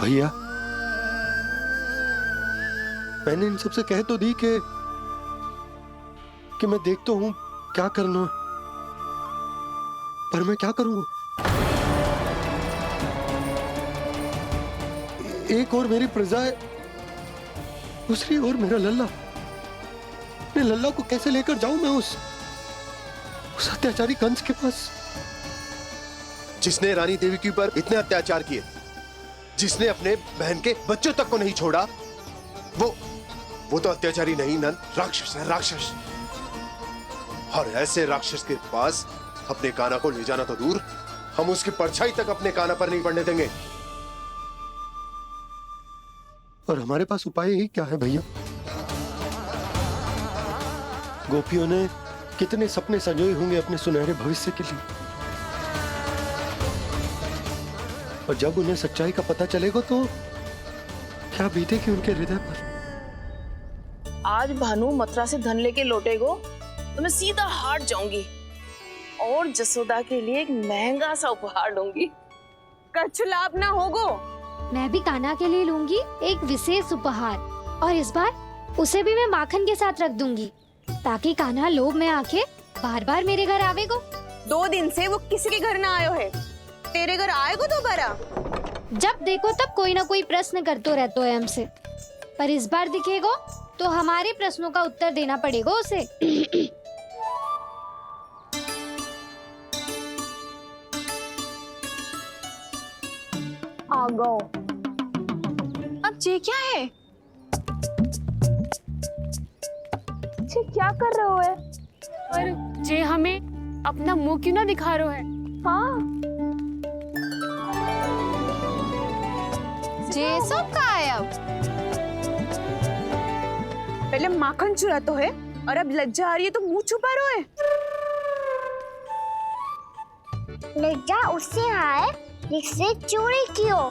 भैया, मैंने इन सबसे कह तो दी कि मैं देखता हूं क्या करना, पर मैं क्या करूंगा? एक और मेरी प्रजा है, दूसरी ओर मेरा लल्ला। मैं लल्ला को कैसे लेकर जाऊं मैं उस अत्याचारी कंस के पास, जिसने रानी देवी के ऊपर इतने अत्याचार किए, जिसने अपने बहन के बच्चों तक को नहीं छोड़ा, वो तो अत्याचारी नहीं नंद, राक्षस है, राक्षस। और ऐसे राक्षस के पास अपने कान्हा को ले जाना तो दूर, हम उसकी परछाई तक अपने कान्हा पर नहीं पड़ने देंगे। और हमारे पास उपाय ही क्या है भैया? गोपियों ने कितने सपने संजोए होंगे अपने सुनहरे भविष्य के लिए, और जब उन्हें सच्चाई का पता चलेगा तो क्या बीतेगी उनके हृदय पर। आज भानु मथुरा से धन लेके लौटेगो तो मैं सीधा हाट जाऊंगी और जसोदा के लिए एक महंगा सा उपहार लूंगी। कछु लाभ ना होगो। मैं भी कान्हा के लिए लूंगी एक विशेष उपहार, और इस बार उसे भी मैं माखन के साथ रख दूंगी, ताकि कान्हा लोभ में आके बार बार मेरे घर आवेगो। 2 दिन से वो किसी के घर ना आयो है, तेरे घर आएगो दोबारा? जब देखो तब कोई ना कोई प्रश्न करते रहते है हमसे, पर इस बार दिखेगो तो हमारे प्रश्नों का उत्तर देना पड़ेगा उसे। आ गो। अब ये क्या है? ये क्या कर रहे हो है? पर जे हमें अपना मुंह क्यों ना दिखा रहे है? हाँ। जे सब का है अब? पहले माखन चुरा तो है और अब लज्जा आ रही है तो मुंह छुपा रहे है। लज्जा उससे है जिसने चोरी की हो।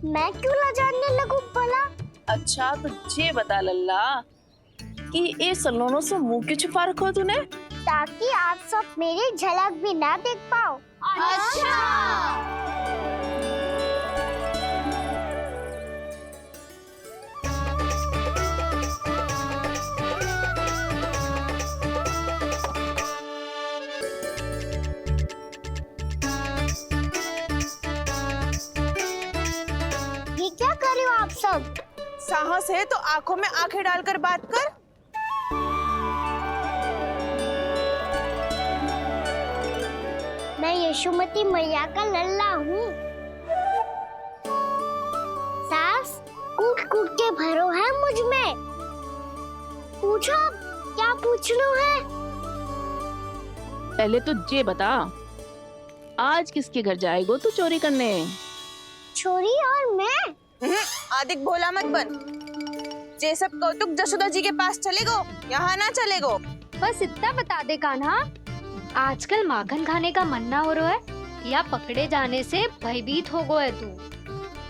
मैं क्यों लजाने लगूं भला? अच्छा तो ये बता लल्ला कि ये सलोनों से मुंह क्यों छुपा रखा तूने? ताकि आप सब मेरी झलक भी ना देख पाओ। अच्छा। ये क्या कर रहे हो आप सब? साहस है तो आंखों में आंखें डालकर बात कर। मैं यशोमती मैया का लल्ला हूँ। सास कूट कूट के भरो है मुझ में। पूछो क्या पूछना है? पहले तो ये बता, आज किसके घर जाएगो तू चोरी करने? छोरी और मैं? आदिक भोला मत बन। ये सब कौतुक जसोदा जी के पास चलेगो, यहाँ ना चलेगो। बस इतना बता दे कान्हा, आजकल माखन खाने का मन ना हो रहा है या पकड़े जाने से भयभीत हो गए तू?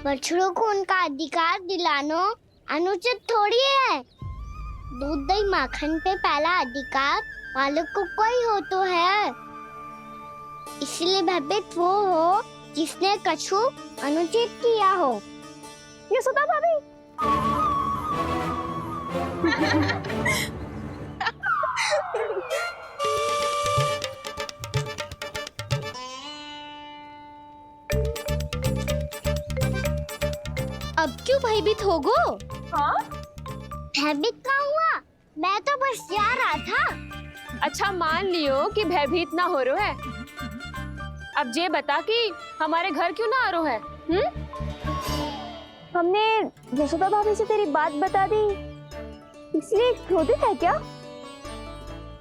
बछड़ों को उनका अधिकार दिलाना अनुचित थोड़ी है। दूध दही माखन पे पहला अधिकार मालिक को कोई हो तो है। इसलिए भयभीत वो हो जिसने कछु अनुचित किया हो। यशोदा भाभी। अब क्यों भयभीत हो गो? हाँ? भयभीत क्या हुआ? मैं तो बस जा रहा था। अच्छा मान लियो कि भयभीत ना हो रहा है। अब ये बता कि हमारे घर क्यों ना आ रहा है? हमने यशोदा भाभी से तेरी बात बता दी, इसलिए क्रोधित है क्या?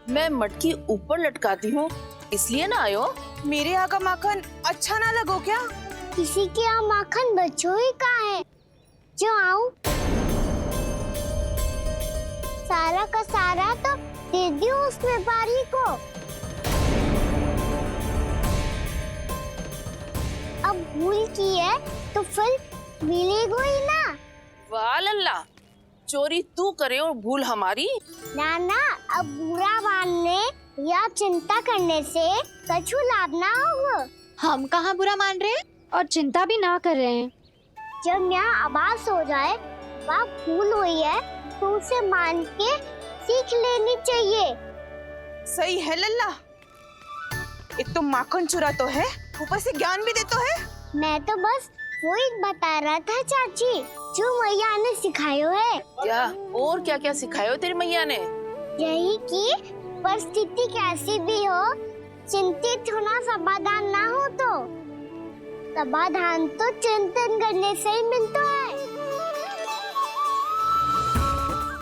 मैं मटकी ऊपर लटकाती हूँ इसलिए ना आयो? मेरे यहाँ का माखन अच्छा ना लगो क्या? किसी के यहाँ माखन बच्चों ही कहाँ है जो आऊं? सारा का सारा तो दे दियो उस व्यापारी को। अब भूल की है तो फल मिलेगा ही ना। वाह लल्ला, चोरी तू करे और भूल हमारी। ना ना, अब बुरा मानने या चिंता करने से कछु लाभ ना होगा। हम कहाँ बुरा मान रहे हैं और चिंता भी ना कर रहे हैं। जब यहाँ आभास हो जाए वहाँ भूल हुई है तो उसे मान के सीख लेनी चाहिए। सही है लल्ला, एक तो माखन चुरा तो है, ऊपर से ज्ञान भी दे तो है। मैं तो बस वही बता रहा था चाची जो मैया ने सिखायो है। क्या और क्या क्या सिखायो तेरी मैया ने? यही कि परिस्थिति कैसी भी हो चिंतित होना समाधान ना हो तो समाधान तो चिंतन करने से ही मिलता है।